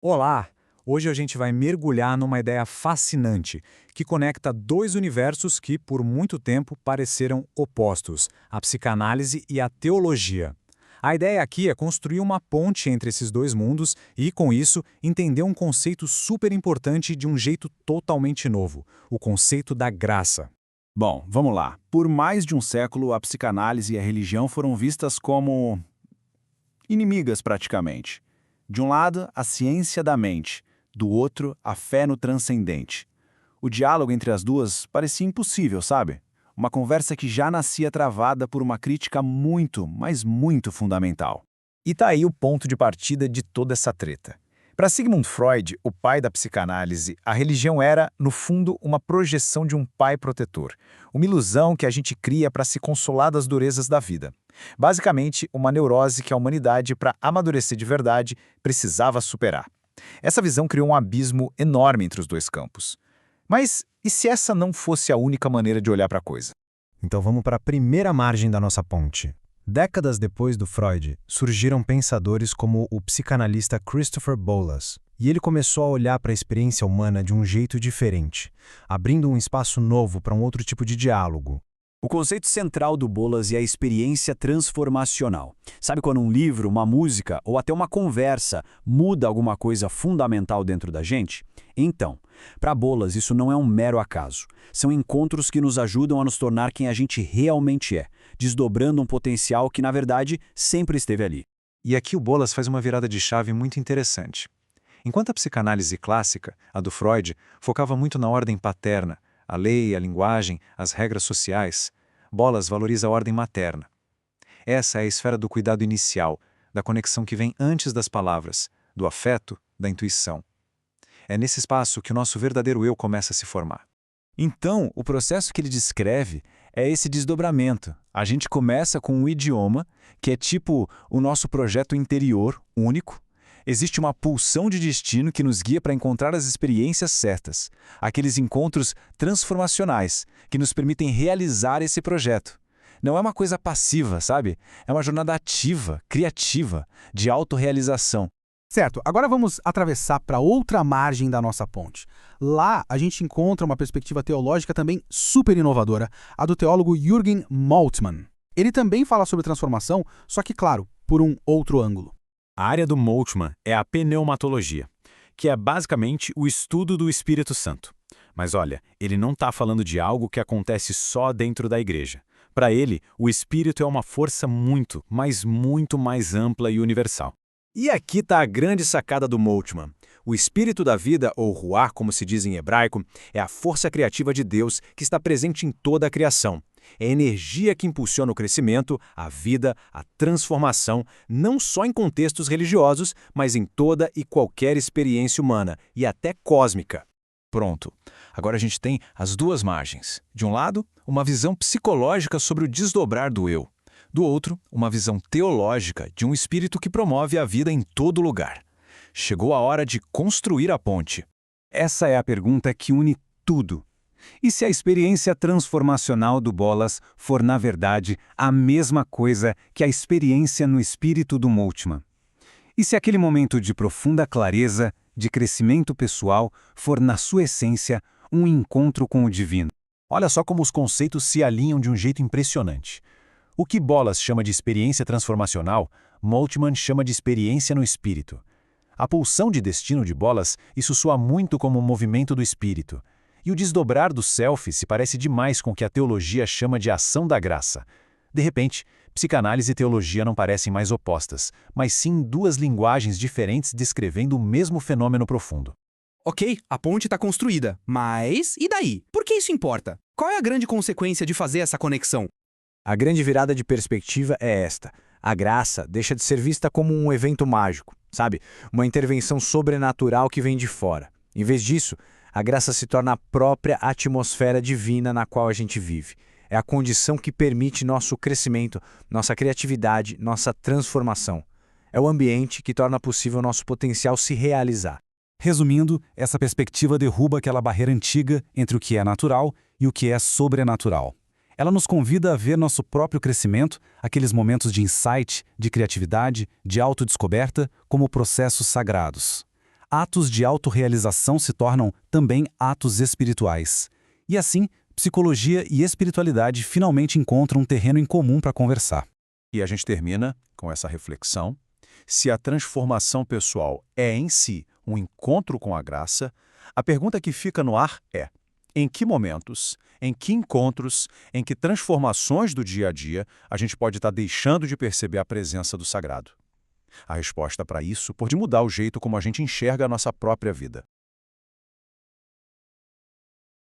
Olá! Hoje a gente vai mergulhar numa ideia fascinante que conecta dois universos que, por muito tempo, pareceram opostos: a psicanálise e a teologia. A ideia aqui é construir uma ponte entre esses dois mundos e, com isso, entender um conceito super importante de um jeito totalmente novo: o conceito da graça. Bom, vamos lá. Por mais de um século, a psicanálise e a religião foram vistas como inimigas praticamente. De um lado, a ciência da mente, do outro, a fé no transcendente. O diálogo entre as duas parecia impossível, sabe? Uma conversa que já nascia travada por uma crítica muito, mas muito fundamental. E tá aí o ponto de partida de toda essa treta. Para Sigmund Freud, o pai da psicanálise, a religião era, no fundo, uma projeção de um pai protetor, uma ilusão que a gente cria para se consolar das durezas da vida. Basicamente, uma neurose que a humanidade, para amadurecer de verdade, precisava superar. Essa visão criou um abismo enorme entre os dois campos. Mas e se essa não fosse a única maneira de olhar para a coisa? Então vamos para a primeira margem da nossa ponte. Décadas depois do Freud, surgiram pensadores como o psicanalista Christopher Bollas, e ele começou a olhar para a experiência humana de um jeito diferente, abrindo um espaço novo para um outro tipo de diálogo. O conceito central do Bollas é a experiência transformacional. Sabe quando um livro, uma música ou até uma conversa muda alguma coisa fundamental dentro da gente? Então, para Bollas isso não é um mero acaso. São encontros que nos ajudam a nos tornar quem a gente realmente é, desdobrando um potencial que, na verdade, sempre esteve ali. E aqui o Bollas faz uma virada de chave muito interessante. Enquanto a psicanálise clássica, a do Freud, focava muito na ordem paterna, a lei, a linguagem, as regras sociais, Bollas valoriza a ordem materna. Essa é a esfera do cuidado inicial, da conexão que vem antes das palavras, do afeto, da intuição. É nesse espaço que o nosso verdadeiro eu começa a se formar. Então, o processo que ele descreve é esse desdobramento. A gente começa com um idioma, que é tipo o nosso projeto interior, único. Existe uma pulsão de destino que nos guia para encontrar as experiências certas, aqueles encontros transformacionais que nos permitem realizar esse projeto. Não é uma coisa passiva, sabe? É uma jornada ativa, criativa, de autorrealização. Certo, agora vamos atravessar para outra margem da nossa ponte. Lá a gente encontra uma perspectiva teológica também super inovadora, a do teólogo Jürgen Moltmann. Ele também fala sobre transformação, só que, claro, por um outro ângulo. A área do Moltmann é a pneumatologia, que é basicamente o estudo do Espírito Santo. Mas olha, ele não está falando de algo que acontece só dentro da igreja. Para ele, o Espírito é uma força muito, mas muito mais ampla e universal. E aqui está a grande sacada do Moltmann. O espírito da vida, ou ruach, como se diz em hebraico, é a força criativa de Deus que está presente em toda a criação. É a energia que impulsiona o crescimento, a vida, a transformação, não só em contextos religiosos, mas em toda e qualquer experiência humana, e até cósmica. Pronto. Agora a gente tem as duas margens. De um lado, uma visão psicológica sobre o desdobrar do eu. Do outro, uma visão teológica de um espírito que promove a vida em todo lugar. Chegou a hora de construir a ponte. Essa é a pergunta que une tudo. E se a experiência transformacional do Bollas for, na verdade, a mesma coisa que a experiência no espírito do Moltmann? E se aquele momento de profunda clareza, de crescimento pessoal, for, na sua essência, um encontro com o divino? Olha só como os conceitos se alinham de um jeito impressionante. O que Bollas chama de experiência transformacional, Moltmann chama de experiência no espírito. A pulsão de destino de Bollas, isso soa muito como um movimento do espírito. E o desdobrar do self se parece demais com o que a teologia chama de ação da graça. De repente, psicanálise e teologia não parecem mais opostas, mas sim duas linguagens diferentes descrevendo o mesmo fenômeno profundo. Ok, a ponte está construída, mas e daí? Por que isso importa? Qual é a grande consequência de fazer essa conexão? A grande virada de perspectiva é esta. A graça deixa de ser vista como um evento mágico, sabe? Uma intervenção sobrenatural que vem de fora. Em vez disso, a graça se torna a própria atmosfera divina na qual a gente vive. É a condição que permite nosso crescimento, nossa criatividade, nossa transformação. É o ambiente que torna possível nosso potencial se realizar. Resumindo, essa perspectiva derruba aquela barreira antiga entre o que é natural e o que é sobrenatural. Ela nos convida a ver nosso próprio crescimento, aqueles momentos de insight, de criatividade, de autodescoberta, como processos sagrados. atos de autorrealização se tornam também atos espirituais. E assim, psicologia e espiritualidade finalmente encontram um terreno em comum para conversar. E a gente termina com essa reflexão. Se a transformação pessoal é em si um encontro com a graça, a pergunta que fica no ar é: em que momentos, em que encontros, em que transformações do dia a dia a gente pode estar deixando de perceber a presença do sagrado? A resposta para isso pode mudar o jeito como a gente enxerga a nossa própria vida.